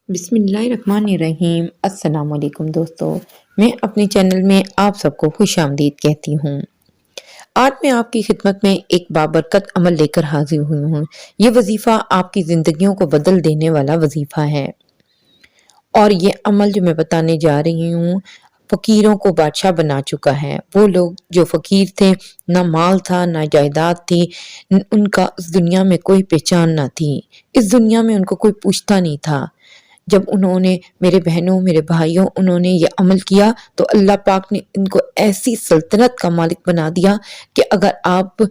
بسم اللہ الرحمن الرحیم۔ السلام علیکم دوستو، میں اپنے چینل میں آپ سب کو خوش آمدید کہتی ہوں۔ آج میں آپ کی خدمت میں ایک بابرکت عمل لے کر حاضر ہوئی ہوں۔ یہ وظیفہ آپ کی زندگیوں کو بدل دینے والا وظیفہ ہے، اور یہ عمل جو میں بتانے جا رہی ہوں فقیروں کو بادشاہ بنا چکا ہے۔ وہ لوگ جو فقیر تھے، نہ مال تھا نہ جائیداد تھی، ان کا اس دنیا میں کوئی پہچان نہ تھی، اس دنیا میں ان کو کوئی پوچھتا نہیں تھا۔ جب انہوں نے، میرے بہنوں میرے بھائیوں، انہوں نے یہ عمل کیا تو اللہ پاک نے ان کو ایسی سلطنت کا مالک بنا دیا کہ اگر آپ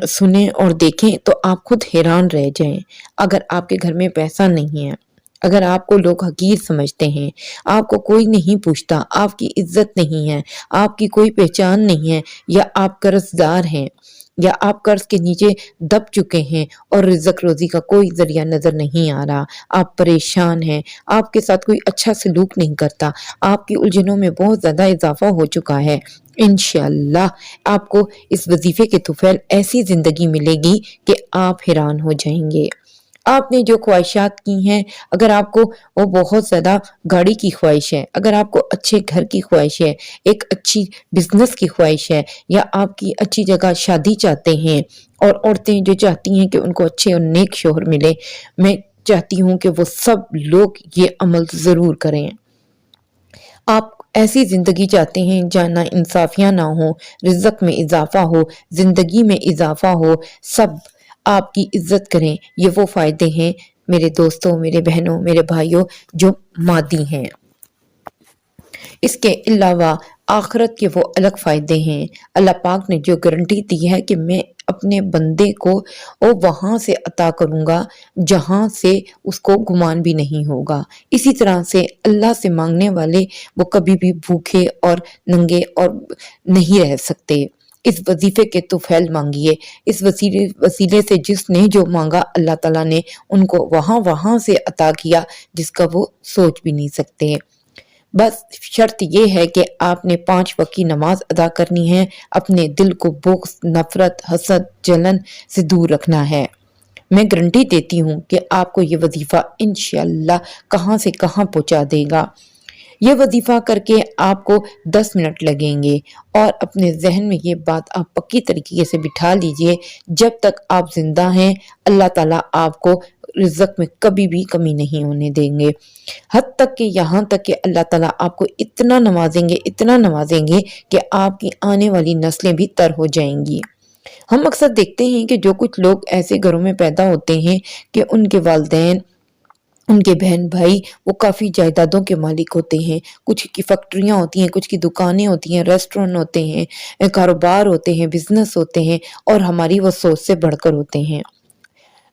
سنیں اور دیکھیں تو آپ خود حیران رہ جائیں۔ اگر آپ کے گھر میں پیسہ نہیں ہے، اگر آپ کو لوگ حقیر سمجھتے ہیں، آپ کو کوئی نہیں پوچھتا، آپ کی عزت نہیں ہے، آپ کی کوئی پہچان نہیں ہے، یا آپ قرض دار ہیں، یا آپ قرض کے نیچے دب چکے ہیں اور رزق روزی کا کوئی ذریعہ نظر نہیں آ رہا، آپ پریشان ہیں، آپ کے ساتھ کوئی اچھا سلوک نہیں کرتا، آپ کی الجھنوں میں بہت زیادہ اضافہ ہو چکا ہے، انشاءاللہ آپ کو اس وظیفے کے طفیل ایسی زندگی ملے گی کہ آپ حیران ہو جائیں گے۔ آپ نے جو خواہشات کی ہیں، اگر آپ کو وہ بہت زیادہ گاڑی کی خواہش ہے، اگر آپ کو اچھے گھر کی خواہش ہے، ایک اچھی بزنس کی خواہش ہے، یا آپ کی اچھی جگہ شادی چاہتے ہیں، اور عورتیں جو چاہتی ہیں کہ ان کو اچھے اور نیک شوہر ملے، میں چاہتی ہوں کہ وہ سب لوگ یہ عمل ضرور کریں۔ آپ ایسی زندگی چاہتے ہیں جہاں نا انصافیاں نہ ہو، رزق میں اضافہ ہو، زندگی میں اضافہ ہو، سب آپ کی عزت کریں، یہ وہ فائدے ہیں میرے دوستوں، میرے بہنوں، میرے بھائیوں جو مادی ہیں۔ اس کے علاوہ آخرت کے وہ الگ فائدے ہیں۔ اللہ پاک نے جو گارنٹی دی ہے کہ میں اپنے بندے کو وہاں سے عطا کروں گا جہاں سے اس کو گمان بھی نہیں ہوگا۔ اسی طرح سے اللہ سے مانگنے والے وہ کبھی بھی بھوکے اور ننگے اور نہیں رہ سکتے۔ اس وظیفے کے طفیل مانگیے، اس وسیلے سے جس نے جو مانگا اللہ تعالیٰ نے ان کو وہاں سے عطا کیا جس کا وہ سوچ بھی نہیں سکتے۔ بس شرط یہ ہے کہ آپ نے 5 وقت کی نماز ادا کرنی ہے، اپنے دل کو بغض، نفرت، حسد، جلن سے دور رکھنا ہے۔ میں گارنٹی دیتی ہوں کہ آپ کو یہ وظیفہ انشاءاللہ کہاں سے کہاں پہنچا دے گا۔ یہ وظیفہ کر کے آپ کو 10 منٹ لگیں گے، اور اپنے ذہن میں یہ بات آپ پکی طریقے سے بٹھا لیجئے، جب تک آپ زندہ ہیں اللہ تعالیٰ آپ کو رزق میں کبھی بھی کمی نہیں ہونے دیں گے، حد تک کہ یہاں تک کہ اللہ تعالیٰ آپ کو اتنا نوازیں گے کہ آپ کی آنے والی نسلیں بھی تر ہو جائیں گی۔ ہم اکثر دیکھتے ہیں کہ جو کچھ لوگ ایسے گھروں میں پیدا ہوتے ہیں کہ ان کے والدین، ان کے بہن بھائی وہ کافی جائیدادوں کے مالک ہوتے ہیں، کچھ کی فیکٹریاں ہوتی ہیں، کچھ کی دکانیں ہوتی ہیں، ریسٹورنٹ ہوتے ہیں، کاروبار ہوتے ہیں، بزنس ہوتے ہیں، اور ہماری وہ سوچ سے بڑھ کر ہوتے ہیں۔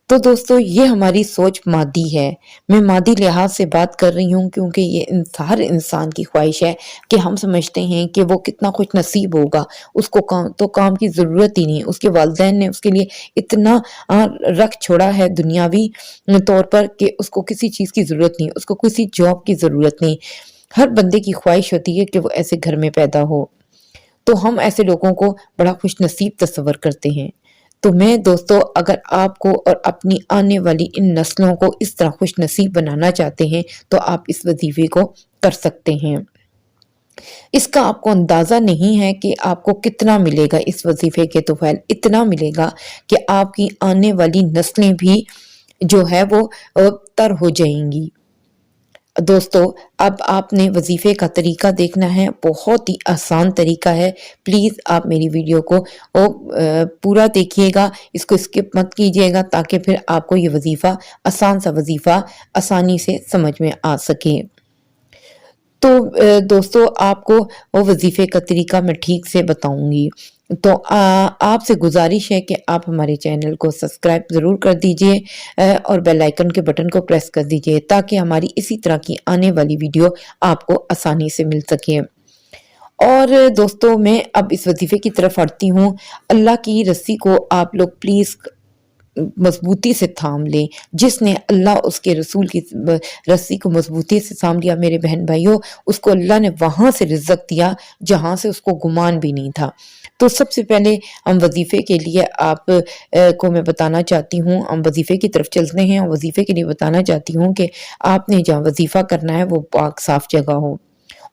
تو دوستو یہ ہماری سوچ مادی ہے، میں مادی لحاظ سے بات کر رہی ہوں کیونکہ یہ ہر انسان کی خواہش ہے کہ ہم سمجھتے ہیں کہ وہ کتنا خوش نصیب ہوگا، اس کو کام کی ضرورت ہی نہیں، اس کے والدین نے اس کے لیے اتنا رکھ چھوڑا ہے دنیاوی طور پر کہ اس کو کسی چیز کی ضرورت نہیں، اس کو کسی جاب کی ضرورت نہیں۔ ہر بندے کی خواہش ہوتی ہے کہ وہ ایسے گھر میں پیدا ہو، تو ہم ایسے لوگوں کو بڑا خوش نصیب تصور کرتے ہیں۔ تو میں دوستو، اگر آپ کو اور اپنی آنے والی ان نسلوں کو اس طرح خوش نصیب بنانا چاہتے ہیں تو آپ اس وظیفے کو کر سکتے ہیں۔ اس کا آپ کو اندازہ نہیں ہے کہ آپ کو کتنا ملے گا، اس وظیفے کے طفیل اتنا ملے گا کہ آپ کی آنے والی نسلیں بھی جو ہے وہ تر ہو جائیں گی۔ دوستو، اب آپ نے وظیفے کا طریقہ دیکھنا ہے، بہت ہی آسان طریقہ ہے، پلیز آپ میری ویڈیو کو پورا دیکھیے گا، اس کو اسکپ مت کیجیے گا تاکہ پھر آپ کو یہ وظیفہ، آسان سا وظیفہ آسانی سے سمجھ میں آ سکے۔ تو دوستو، آپ کو وہ وظیفے کا طریقہ میں ٹھیک سے بتاؤں گی، تو آپ سے گزارش ہے کہ آپ ہمارے چینل کو سبسکرائب ضرور کر دیجئے، اور بیل آئیکن کے بٹن کو پریس کر دیجئے تاکہ ہماری اسی طرح کی آنے والی ویڈیو آپ کو آسانی سے مل سکے۔ اور دوستو، میں اب اس وظیفے کی طرف بڑھتی ہوں۔ اللہ کی رسی کو آپ لوگ پلیز مضبوطی سے تھام لیں۔ جس نے اللہ اس کے رسول کی رسی کو مضبوطی سے تھام لیا میرے بہن بھائیوں، اس کو اللہ نے وہاں سے رزق دیا جہاں سے اس کو گمان بھی نہیں تھا۔ تو سب سے پہلے ہم وظیفے کے لیے آپ کو میں بتانا چاہتی ہوں، ہم وظیفے کی طرف چلتے ہیں، اور وظیفے کے لیے بتانا چاہتی ہوں کہ آپ نے جہاں وظیفہ کرنا ہے وہ پاک صاف جگہ ہو۔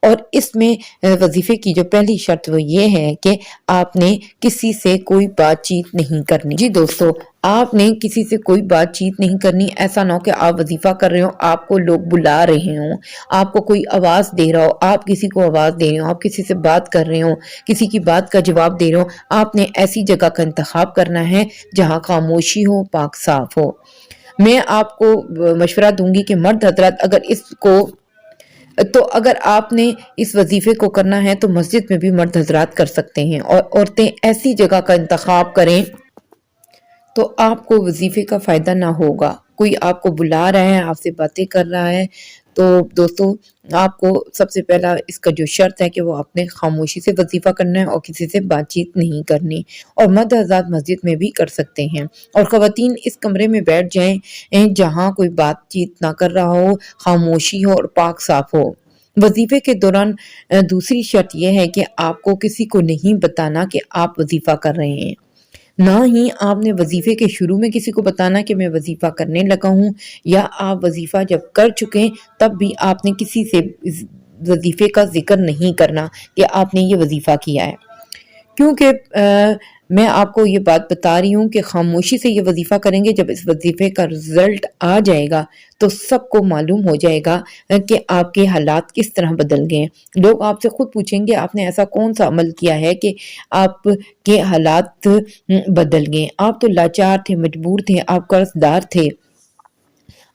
اور اس میں وظیفے کی جو پہلی شرط وہ یہ ہے کہ آپ نے کسی سے کوئی بات چیت نہیں کرنی۔ جی دوستو، آپ نے کسی سے کوئی بات چیت نہیں کرنی۔ ایسا نہ ہو کہ آپ وظیفہ کر رہے ہو، آپ کو لوگ بلا رہے ہوں، آپ کو کوئی آواز دے رہا ہو، آپ کسی کو آواز دے رہے ہو، آپ کسی سے بات کر رہے ہو، کسی کی بات کا جواب دے رہے ہو۔ آپ نے ایسی جگہ کا انتخاب کرنا ہے جہاں خاموشی ہو، پاک صاف ہو۔ میں آپ کو مشورہ دوں گی کہ مرد حضرات اگر آپ نے اس وظیفے کو کرنا ہے تو مسجد میں بھی مرد حضرات کر سکتے ہیں، اور عورتیں ایسی جگہ کا انتخاب کریں تو آپ کو وظیفے کا فائدہ نہ ہوگا۔ کوئی آپ کو بلا رہا ہے، آپ سے باتیں کر رہا ہے، تو دوستو آپ کو سب سے پہلا اس کا جو شرط ہے کہ وہ آپ نے خاموشی سے وظیفہ کرنا ہے اور کسی سے بات چیت نہیں کرنی، اور مرد حضرات مسجد میں بھی کر سکتے ہیں، اور خواتین اس کمرے میں بیٹھ جائیں جہاں کوئی بات چیت نہ کر رہا ہو، خاموشی ہو اور پاک صاف ہو۔ وظیفے کے دوران دوسری شرط یہ ہے کہ آپ کو کسی کو نہیں بتانا کہ آپ وظیفہ کر رہے ہیں، نہ ہی آپ نے وظیفے کے شروع میں کسی کو بتانا کہ میں وظیفہ کرنے لگا ہوں، یا آپ وظیفہ جب کر چکے تب بھی آپ نے کسی سے وظیفے کا ذکر نہیں کرنا کہ آپ نے یہ وظیفہ کیا ہے، کیونکہ میں آپ کو یہ بات بتا رہی ہوں کہ خاموشی سے یہ وظیفہ کریں گے، جب اس وظیفے کا رزلٹ آ جائے گا تو سب کو معلوم ہو جائے گا کہ آپ کے حالات کس طرح بدل گئے ہیں۔ لوگ آپ سے خود پوچھیں گے آپ نے ایسا کون سا عمل کیا ہے کہ آپ کے حالات بدل گئے۔ آپ تو لاچار تھے، مجبور تھے، آپ قرض دار تھے،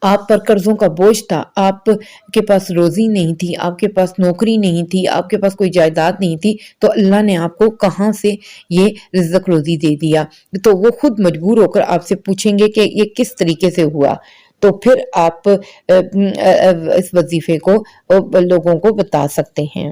آپ پر قرضوں کا بوجھ تھا، آپ کے پاس روزی نہیں تھی، آپ کے پاس نوکری نہیں تھی، آپ کے پاس کوئی جائیداد نہیں تھی، تو اللہ نے آپ کو کہاں سے یہ رزق روزی دے دیا؟ تو وہ خود مجبور ہو کر آپ سے پوچھیں گے کہ یہ کس طریقے سے ہوا، تو پھر آپ اس وظیفے کو لوگوں کو بتا سکتے ہیں۔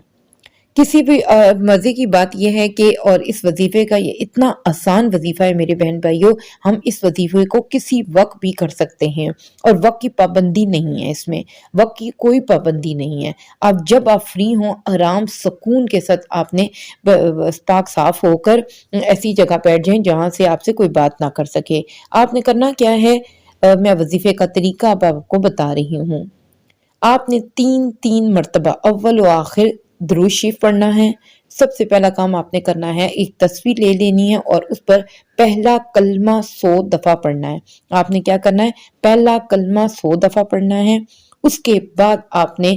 کسی بھی مزے کی بات یہ ہے کہ اور اس وظیفے کا یہ اتنا آسان وظیفہ ہے میرے بہن بھائیوں، ہم اس وظیفے کو کسی وقت بھی کر سکتے ہیں، اور وقت کی پابندی نہیں ہے، اس میں وقت کی کوئی پابندی نہیں ہے۔ جب آپ فری ہوں، آرام سکون کے ساتھ آپ نے پاک صاف ہو کر ایسی جگہ بیٹھ جائیں جہاں سے آپ سے کوئی بات نہ کر سکے۔ آپ نے کرنا کیا ہے، میں وظیفے کا طریقہ اب آپ کو بتا رہی ہوں۔ آپ نے تین مرتبہ اول و آخر درود شریف پڑھنا ہے۔ سب سے پہلا کام آپ نے کرنا ہے، ایک تصویر لے لینی ہے اور اس پر پہلا کلمہ 100 دفعہ پڑھنا ہے۔ آپ نے کیا کرنا ہے، پہلا کلمہ 100 دفعہ پڑھنا ہے۔ اس کے بعد آپ نے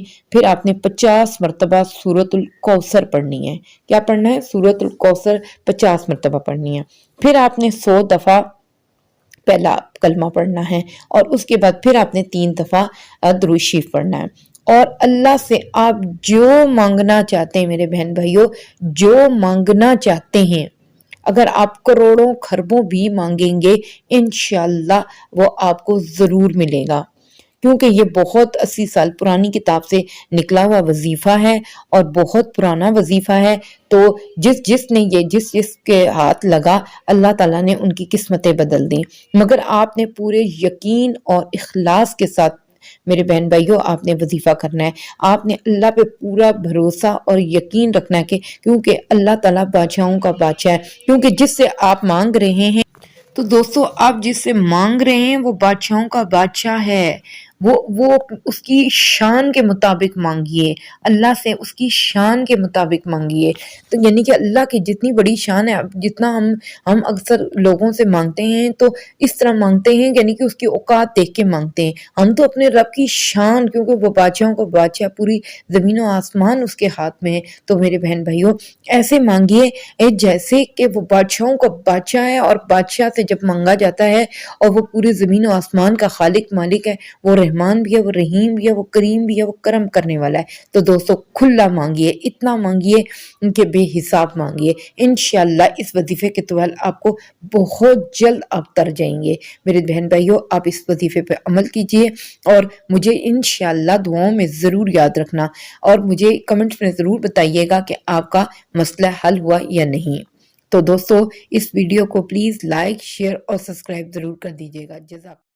50 مرتبہ سورۃ الکوثر پڑھنی ہے۔ کیا پڑھنا ہے، سورۃ الکوثر 50 مرتبہ پڑھنی ہے۔ پھر آپ نے 100 دفعہ پہلا کلمہ پڑھنا ہے، اور اس کے بعد پھر آپ نے 3 دفعہ درود شریف پڑھنا ہے، اور اللہ سے آپ جو مانگنا چاہتے ہیں میرے بہن بھائیوں، جو مانگنا چاہتے ہیں، اگر آپ کروڑوں خربوں بھی مانگیں گے انشاءاللہ وہ آپ کو ضرور ملے گا، کیونکہ یہ بہت 80 سال پرانی کتاب سے نکلا ہوا وظیفہ ہے اور بہت پرانا وظیفہ ہے۔ تو جس کے ہاتھ لگا اللہ تعالیٰ نے ان کی قسمتیں بدل دیں، مگر آپ نے پورے یقین اور اخلاص کے ساتھ میرے بہن بھائیوں آپ نے وظیفہ کرنا ہے۔ آپ نے اللہ پہ پورا بھروسہ اور یقین رکھنا ہے، کیونکہ اللہ تعالیٰ بادشاہوں کا بادشاہ ہے، کیونکہ جس سے آپ مانگ رہے ہیں تو دوستو آپ جس سے مانگ رہے ہیں وہ بادشاہوں کا بادشاہ ہے، وہ اس کی شان کے مطابق مانگیے، اللہ سے اس کی شان کے مطابق مانگیے۔ تو یعنی کہ اللہ کی جتنی بڑی شان ہے، جتنا ہم اکثر لوگوں سے مانگتے ہیں تو اس طرح مانگتے ہیں، یعنی کہ اس کی اوقات دیکھ کے مانگتے ہیں۔ ہم تو اپنے رب کی شان، کیونکہ وہ بادشاہوں کا بادشاہ، پوری زمین و آسمان اس کے ہاتھ میں ہے، تو میرے بہن بھائیوں ایسے مانگیے جیسے کہ وہ بادشاہوں کا بادشاہ ہے، اور بادشاہ سے جب مانگا جاتا ہے اور وہ پوری زمین و آسمان کا خالق مالک ہے، وہ رحمان بھی ہے، وہ رحیم بھی ہے، وہ کریم بھی ہے، وہ کرم کرنے والا ہے۔ تو دوستو کھلا مانگیے، اتنا مانگیے کہ بے حساب مانگیے، انشاءاللہ اس وظیفے کے طول آپ کو بہت جلد آپ تر جائیں گے۔ میرے بہن بھائیوں آپ اس وظیفے پہ عمل کیجئے، اور مجھے انشاءاللہ دعاؤں میں ضرور یاد رکھنا، اور مجھے کمنٹس میں ضرور بتائیے گا کہ آپ کا مسئلہ حل ہوا یا نہیں۔ تو دوستو اس ویڈیو کو پلیز لائک شیئر اور سبسکرائب ضرور کر دیجیے گا. جزاک